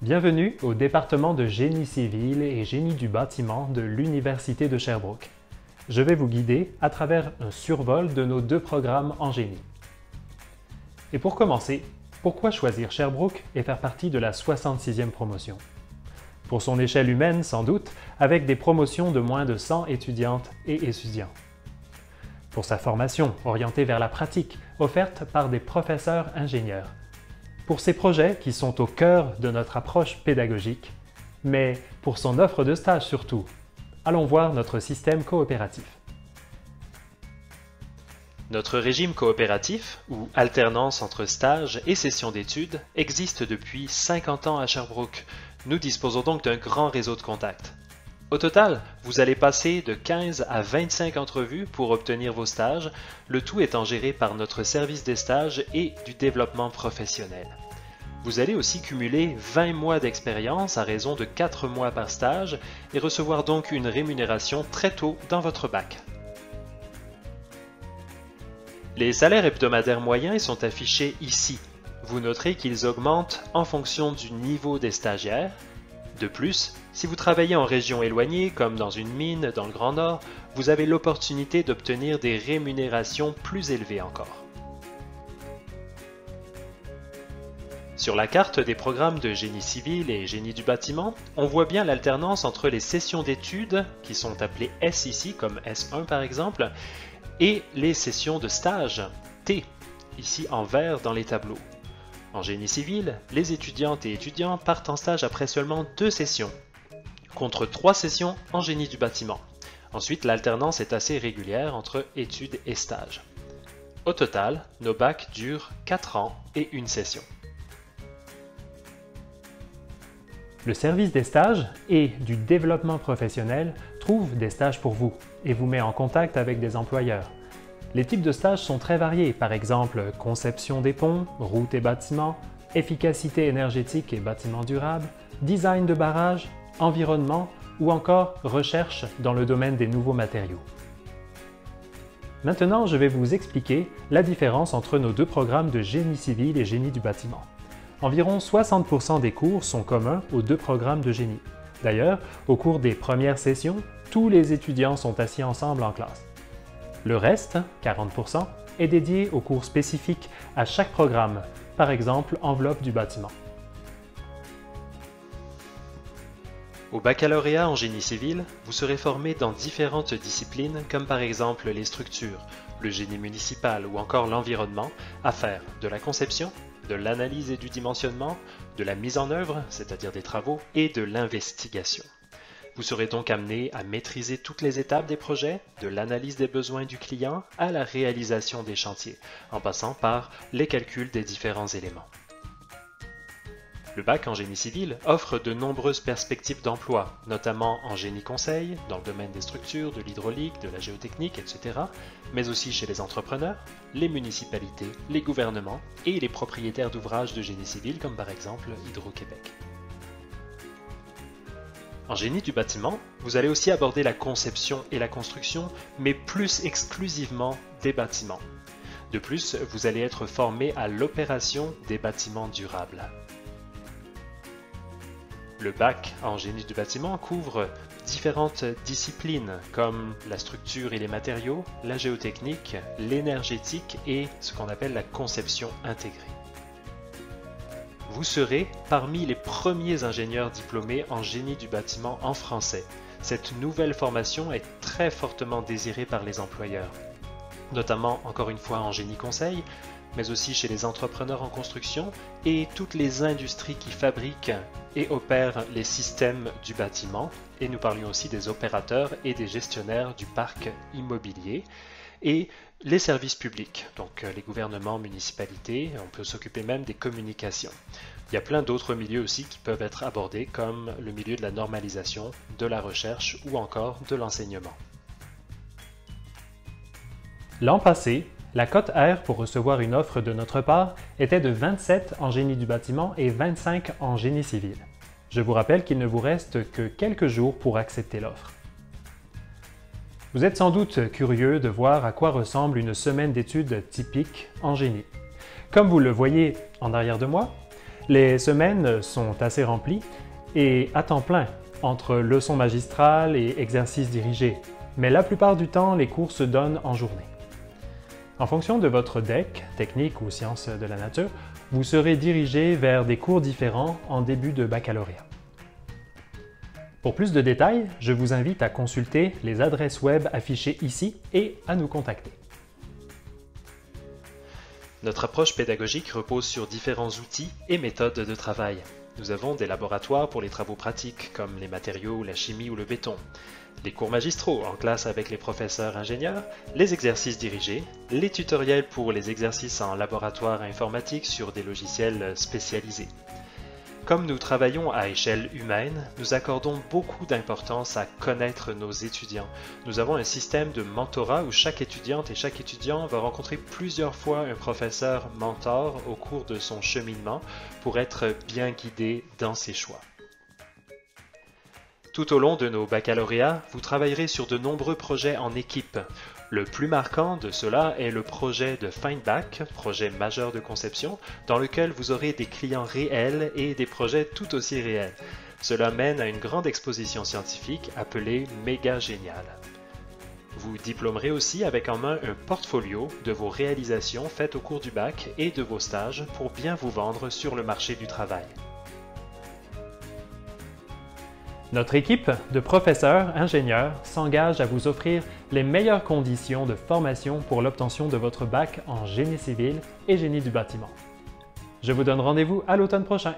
Bienvenue au département de génie civil et génie du bâtiment de l'Université de Sherbrooke. Je vais vous guider à travers un survol de nos deux programmes en génie. Et pour commencer, pourquoi choisir Sherbrooke et faire partie de la 66e promotion? Pour son échelle humaine, sans doute, avec des promotions de moins de 100 étudiantes et étudiants. Pour sa formation orientée vers la pratique, offerte par des professeurs ingénieurs. Pour ses projets qui sont au cœur de notre approche pédagogique, mais pour son offre de stage surtout. Allons voir notre système coopératif. Notre régime coopératif, ou alternance entre stage et session d'études, existe depuis 50 ans à Sherbrooke. Nous disposons donc d'un grand réseau de contacts. Au total, vous allez passer de 15 à 25 entrevues pour obtenir vos stages, le tout étant géré par notre service des stages et du développement professionnel. Vous allez aussi cumuler 20 mois d'expérience à raison de 4 mois par stage et recevoir donc une rémunération très tôt dans votre bac. Les salaires hebdomadaires moyens sont affichés ici. Vous noterez qu'ils augmentent en fonction du niveau des stagiaires. De plus, si vous travaillez en région éloignée, comme dans une mine dans le Grand Nord, vous avez l'opportunité d'obtenir des rémunérations plus élevées encore. Sur la carte des programmes de génie civil et génie du bâtiment, on voit bien l'alternance entre les sessions d'études, qui sont appelées S ici, comme S1 par exemple, et les sessions de stage, T, ici en vert dans les tableaux. En génie civil, les étudiantes et étudiants partent en stage après seulement 2 sessions, contre 3 sessions en génie du bâtiment. Ensuite, l'alternance est assez régulière entre études et stages. Au total, nos bacs durent 4 ans et une session. Le service des stages et du développement professionnel trouve des stages pour vous et vous met en contact avec des employeurs. Les types de stages sont très variés, par exemple conception des ponts, routes et bâtiments, efficacité énergétique et bâtiments durables, design de barrages, environnement ou encore recherche dans le domaine des nouveaux matériaux. Maintenant, je vais vous expliquer la différence entre nos deux programmes de génie civil et génie du bâtiment. Environ 60% des cours sont communs aux deux programmes de génie. D'ailleurs, au cours des premières sessions, tous les étudiants sont assis ensemble en classe. Le reste, 40%, est dédié aux cours spécifiques à chaque programme, par exemple enveloppe du bâtiment. Au baccalauréat en génie civil, vous serez formé dans différentes disciplines comme par exemple les structures, le génie municipal ou encore l'environnement, à faire de la conception, de l'analyse et du dimensionnement, de la mise en œuvre, c'est-à-dire des travaux, et de l'investigation. Vous serez donc amené à maîtriser toutes les étapes des projets, de l'analyse des besoins du client à la réalisation des chantiers, en passant par les calculs des différents éléments. Le bac en génie civil offre de nombreuses perspectives d'emploi, notamment en génie conseil, dans le domaine des structures, de l'hydraulique, de la géotechnique, etc., mais aussi chez les entrepreneurs, les municipalités, les gouvernements et les propriétaires d'ouvrages de génie civil, comme par exemple Hydro-Québec. En génie du bâtiment, vous allez aussi aborder la conception et la construction, mais plus exclusivement des bâtiments. De plus, vous allez être formé à l'opération des bâtiments durables. Le bac en génie du bâtiment couvre différentes disciplines comme la structure et les matériaux, la géotechnique, l'énergétique et ce qu'on appelle la conception intégrée. Vous serez parmi les premiers ingénieurs diplômés en génie du bâtiment en français. Cette nouvelle formation est très fortement désirée par les employeurs, notamment encore une fois en génie conseil, mais aussi chez les entrepreneurs en construction et toutes les industries qui fabriquent et opèrent les systèmes du bâtiment. Et nous parlions aussi des opérateurs et des gestionnaires du parc immobilier et les services publics, donc les gouvernements, municipalités, on peut s'occuper même des communications. Il y a plein d'autres milieux aussi qui peuvent être abordés comme le milieu de la normalisation, de la recherche ou encore de l'enseignement. L'an passé, la cote R pour recevoir une offre de notre part était de 27 en génie du bâtiment et 25 en génie civil. Je vous rappelle qu'il ne vous reste que quelques jours pour accepter l'offre. Vous êtes sans doute curieux de voir à quoi ressemble une semaine d'études typique en génie. Comme vous le voyez en arrière de moi, Les semaines sont assez remplies et à temps plein entre leçons magistrales et exercices dirigés, mais la plupart du temps, les cours se donnent en journée. En fonction de votre DEC, technique ou sciences de la nature, vous serez dirigé vers des cours différents en début de baccalauréat. Pour plus de détails, je vous invite à consulter les adresses web affichées ici et à nous contacter. Notre approche pédagogique repose sur différents outils et méthodes de travail. Nous avons des laboratoires pour les travaux pratiques, comme les matériaux, la chimie ou le béton, des cours magistraux en classe avec les professeurs ingénieurs, les exercices dirigés, les tutoriels pour les exercices en laboratoire informatique sur des logiciels spécialisés. Comme nous travaillons à échelle humaine, nous accordons beaucoup d'importance à connaître nos étudiants. Nous avons un système de mentorat où chaque étudiante et chaque étudiant va rencontrer plusieurs fois un professeur mentor au cours de son cheminement pour être bien guidé dans ses choix. Tout au long de nos baccalauréats, vous travaillerez sur de nombreux projets en équipe. Le plus marquant de cela est le projet de Findback, projet majeur de conception, dans lequel vous aurez des clients réels et des projets tout aussi réels. Cela mène à une grande exposition scientifique appelée Méga Génial. Vous diplômerez aussi avec en main un portfolio de vos réalisations faites au cours du bac et de vos stages pour bien vous vendre sur le marché du travail. Notre équipe de professeurs ingénieurs s'engage à vous offrir les meilleures conditions de formation pour l'obtention de votre bac en génie civil et génie du bâtiment. Je vous donne rendez-vous à l'automne prochain.